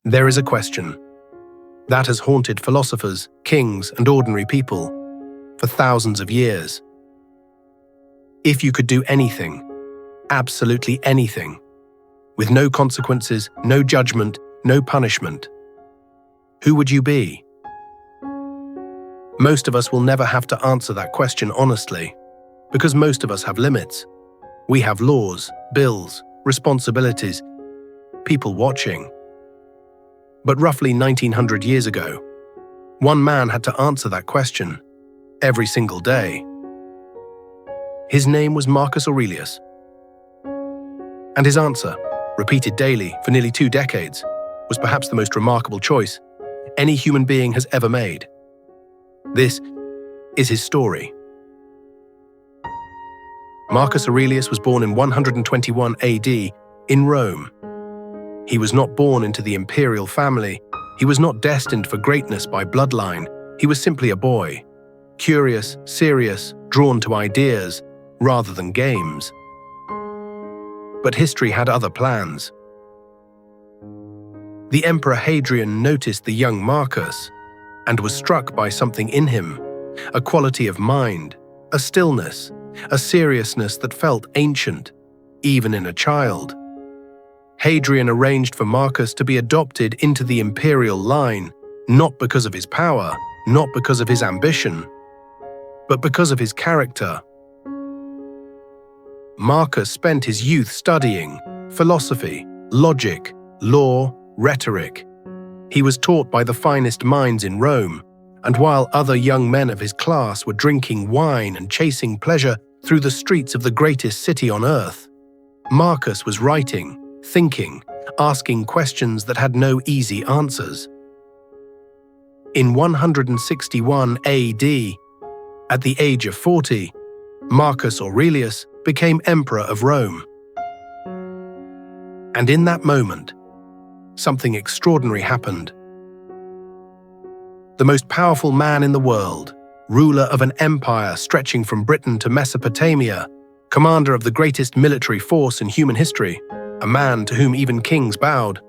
There is a question that has haunted philosophers, kings, and ordinary people for thousands of years. If you could do anything, absolutely anything, with no consequences, no judgment, no punishment, who would you be? Most of us will never have to answer that question honestly, because most of us have limits. We have laws, bills, responsibilities, people watching. But roughly 1900 years ago, one man had to answer that question every single day. His name was Marcus Aurelius. And his answer, repeated daily for nearly 2 decades, was perhaps the most remarkable choice any human being has ever made. This is his story. Marcus Aurelius was born in 121 AD in Rome. He was not born into the imperial family. He was not destined for greatness by bloodline. He was simply a boy, curious, serious, drawn to ideas rather than games. But history had other plans. The Emperor Hadrian noticed the young Marcus and was struck by something in him, a quality of mind, a stillness, a seriousness that felt ancient, even in a child. Hadrian arranged for Marcus to be adopted into the imperial line, not because of his power, not because of his ambition, but because of his character. Marcus spent his youth studying philosophy, logic, law, rhetoric. He was taught by the finest minds in Rome, and while other young men of his class were drinking wine and chasing pleasure through the streets of the greatest city on earth, Marcus was writing, thinking, asking questions that had no easy answers. In 161 AD, at the age of 40, Marcus Aurelius became Emperor of Rome. And in that moment, something extraordinary happened. The most powerful man in the world, ruler of an empire stretching from Britain to Mesopotamia, commander of the greatest military force in human history, a man to whom even kings bowed,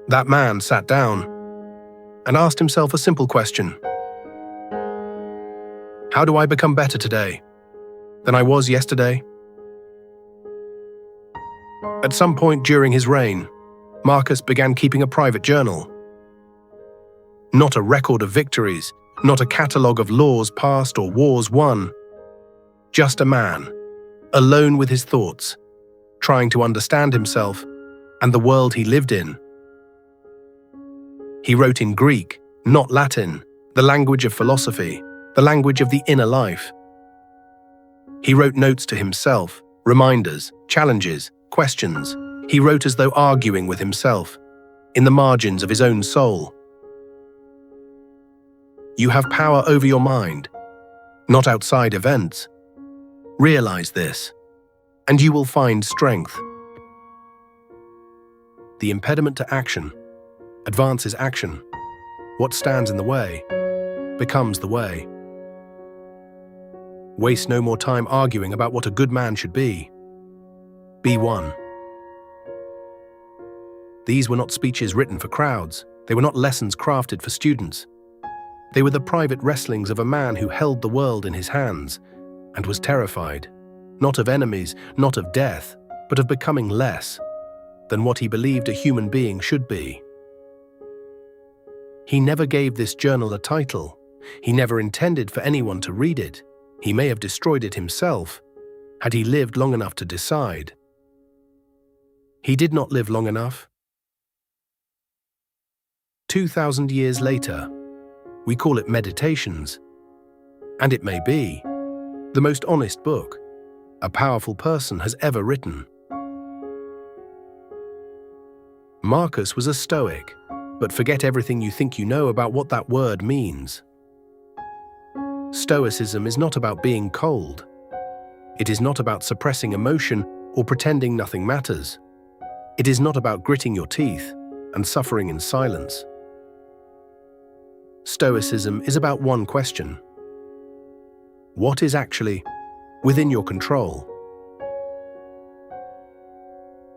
that man sat down and asked himself a simple question. How do I become better today than I was yesterday? At some point during his reign, Marcus began keeping a private journal. Not a record of victories, not a catalogue of laws passed or wars won. Just a man, alone with his thoughts, trying to understand himself and the world he lived in. He wrote in Greek, not Latin, the language of philosophy, the language of the inner life. He wrote notes to himself, reminders, challenges, questions. He wrote as though arguing with himself, in the margins of his own soul. You have power over your mind, not outside events. Realize this, and you will find strength. The impediment to action advances action. What stands in the way becomes the way. Waste no more time arguing about what a good man should be. Be one. These were not speeches written for crowds. They were not lessons crafted for students. They were the private wrestlings of a man who held the world in his hands and was terrified, not of enemies, not of death, but of becoming less than what he believed a human being should be. He never gave this journal a title. He never intended for anyone to read it. He may have destroyed it himself, had he lived long enough to decide. He did not live long enough. 2,000 years later, we call it Meditations, and it may be the most honest book a powerful person has ever written. Marcus was a Stoic, but forget everything you think you know about what that word means. Stoicism is not about being cold. It is not about suppressing emotion or pretending nothing matters. It is not about gritting your teeth and suffering in silence. Stoicism is about one question. What is actually within your control?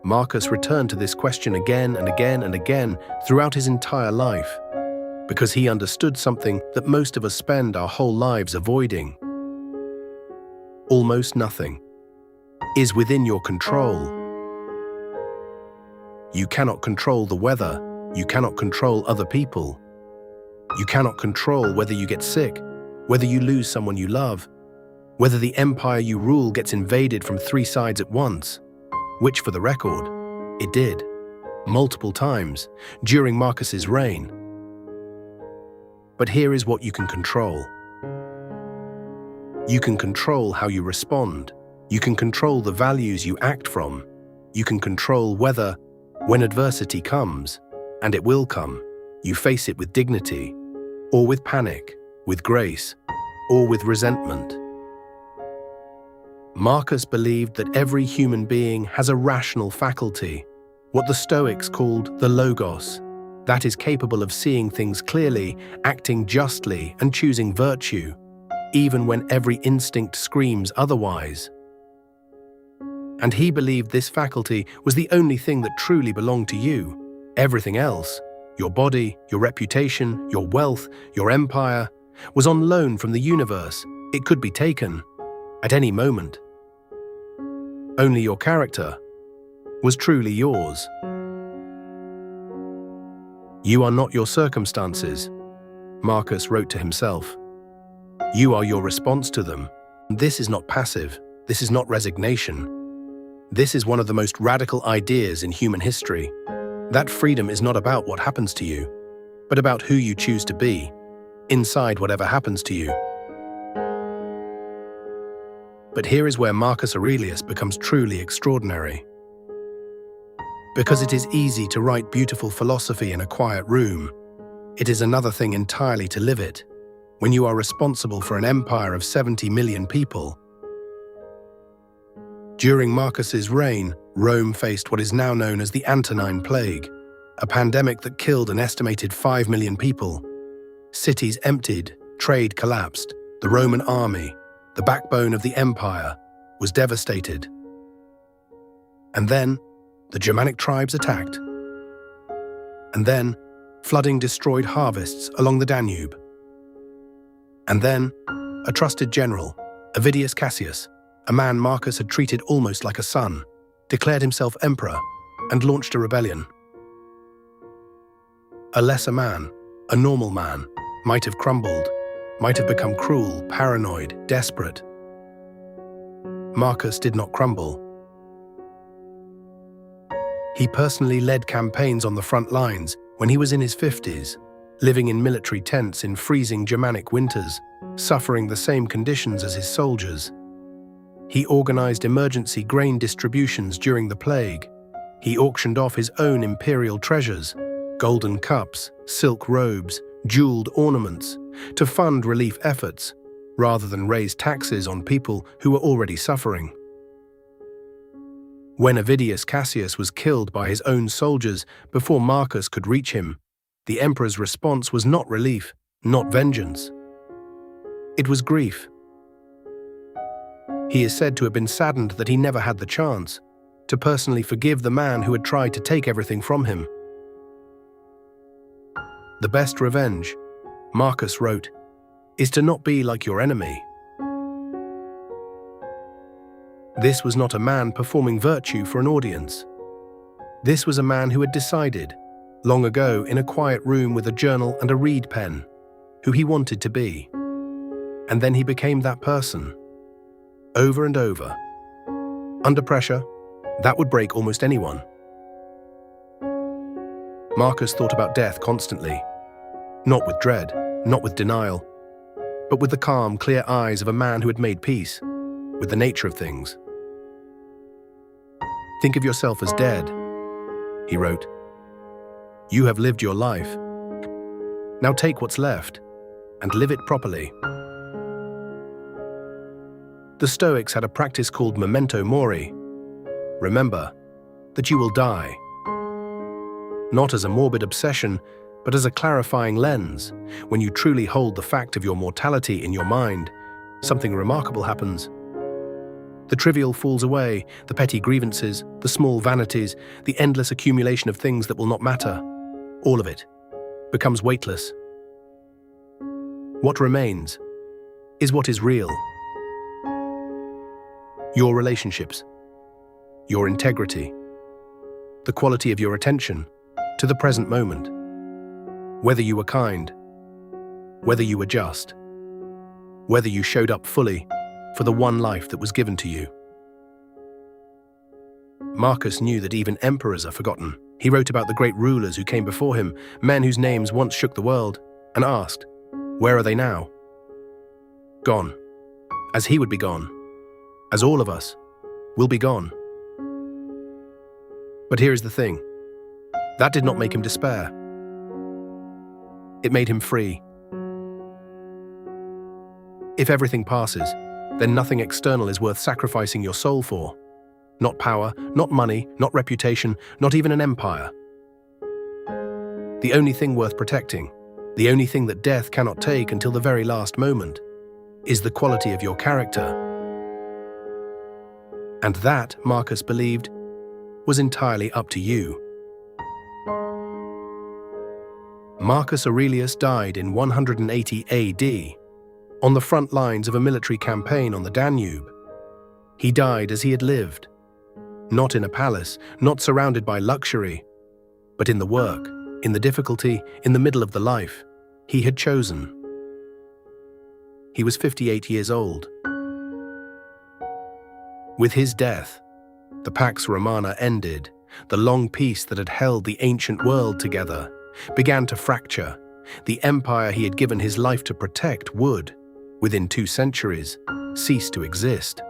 Marcus returned to this question again and again and again throughout his entire life, because he understood something that most of us spend our whole lives avoiding. Almost nothing is within your control. You cannot control the weather. You cannot control other people. You cannot control whether you get sick, whether you lose someone you love, whether the empire you rule gets invaded from 3 sides at once, which, for the record, it did, multiple times, during Marcus's reign. But here is what you can control. You can control how you respond. You can control the values you act from. You can control whether, when adversity comes, and it will come, you face it with dignity, or with panic, with grace, or with resentment. Marcus believed that every human being has a rational faculty, what the Stoics called the logos, that is capable of seeing things clearly, acting justly, and choosing virtue, even when every instinct screams otherwise. And he believed this faculty was the only thing that truly belonged to you. Everything else, your body, your reputation, your wealth, your empire, was on loan from the universe. It could be taken at any moment. Only your character was truly yours. You are not your circumstances, Marcus wrote to himself. You are your response to them. This is not passive. This is not resignation. This is one of the most radical ideas in human history. That freedom is not about what happens to you, but about who you choose to be, inside whatever happens to you. But here is where Marcus Aurelius becomes truly extraordinary. Because it is easy to write beautiful philosophy in a quiet room, it is another thing entirely to live it, when you are responsible for an empire of 70 million people. During Marcus's reign, Rome faced what is now known as the Antonine Plague, a pandemic that killed an estimated 5 million people. Cities emptied, trade collapsed, the Roman army, the backbone of the empire, was devastated. And then, the Germanic tribes attacked. And then, flooding destroyed harvests along the Danube. And then, a trusted general, Avidius Cassius, a man Marcus had treated almost like a son, declared himself emperor and launched a rebellion. A lesser man, a normal man, might have crumbled, might have become cruel, paranoid, desperate. Marcus did not crumble. He personally led campaigns on the front lines when he was in his 50s, living in military tents in freezing Germanic winters, suffering the same conditions as his soldiers. He organized emergency grain distributions during the plague. He auctioned off his own imperial treasures, golden cups, silk robes, jeweled ornaments, to fund relief efforts, rather than raise taxes on people who were already suffering. When Avidius Cassius was killed by his own soldiers before Marcus could reach him, the emperor's response was not relief, not vengeance. It was grief. He is said to have been saddened that he never had the chance to personally forgive the man who had tried to take everything from him. The best revenge, Marcus wrote, is to not be like your enemy. This was not a man performing virtue for an audience. This was a man who had decided, long ago in a quiet room with a journal and a reed pen, who he wanted to be. And then he became that person, over and over. Under pressure, that would break almost anyone. Marcus thought about death constantly, not with dread, not with denial, but with the calm, clear eyes of a man who had made peace with the nature of things. Think of yourself as dead, he wrote. You have lived your life. Now take what's left and live it properly. The Stoics had a practice called memento mori. Remember that you will die. Not as a morbid obsession, but as a clarifying lens. When you truly hold the fact of your mortality in your mind, something remarkable happens. The trivial falls away, the petty grievances, the small vanities, the endless accumulation of things that will not matter. All of it becomes weightless. What remains is what is real. Your relationships, your integrity, the quality of your attention to the present moment. Whether you were kind, whether you were just, whether you showed up fully for the one life that was given to you. Marcus knew that even emperors are forgotten. He wrote about the great rulers who came before him, men whose names once shook the world, and asked, where are they now? Gone, as he would be gone, as all of us will be gone. But here is the thing. That did not make him despair. It made him free. If everything passes, then nothing external is worth sacrificing your soul for. Not power, not money, not reputation, not even an empire. The only thing worth protecting, the only thing that death cannot take until the very last moment, is the quality of your character. And that, Marcus believed, was entirely up to you. Marcus Aurelius died in 180 AD, on the front lines of a military campaign on the Danube. He died as he had lived, not in a palace, not surrounded by luxury, but in the work, in the difficulty, in the middle of the life he had chosen. He was 58 years old. With his death, the Pax Romana ended. The long peace that had held the ancient world together began to fracture. The empire he had given his life to protect would, within 2 centuries, cease to exist.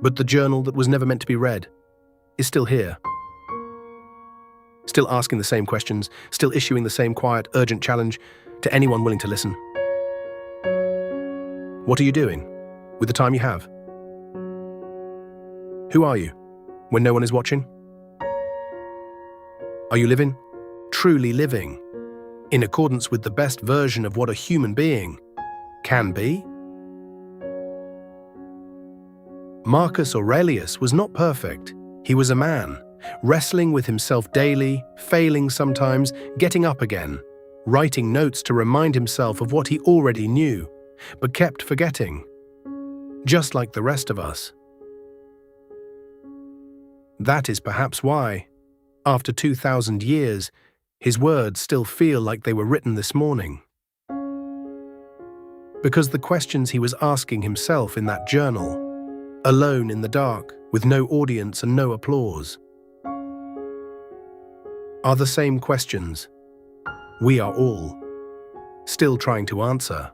But the journal that was never meant to be read is still here. Still asking the same questions, still issuing the same quiet, urgent challenge to anyone willing to listen. What are you doing with the time you have? Who are you when no one is watching? Are you living, truly living, in accordance with the best version of what a human being can be? Marcus Aurelius was not perfect. He was a man, wrestling with himself daily, failing sometimes, getting up again, writing notes to remind himself of what he already knew, but kept forgetting, just like the rest of us. That is perhaps why, after 2,000 years, his words still feel like they were written this morning. Because the questions he was asking himself in that journal, alone in the dark, with no audience and no applause, are the same questions we are all still trying to answer.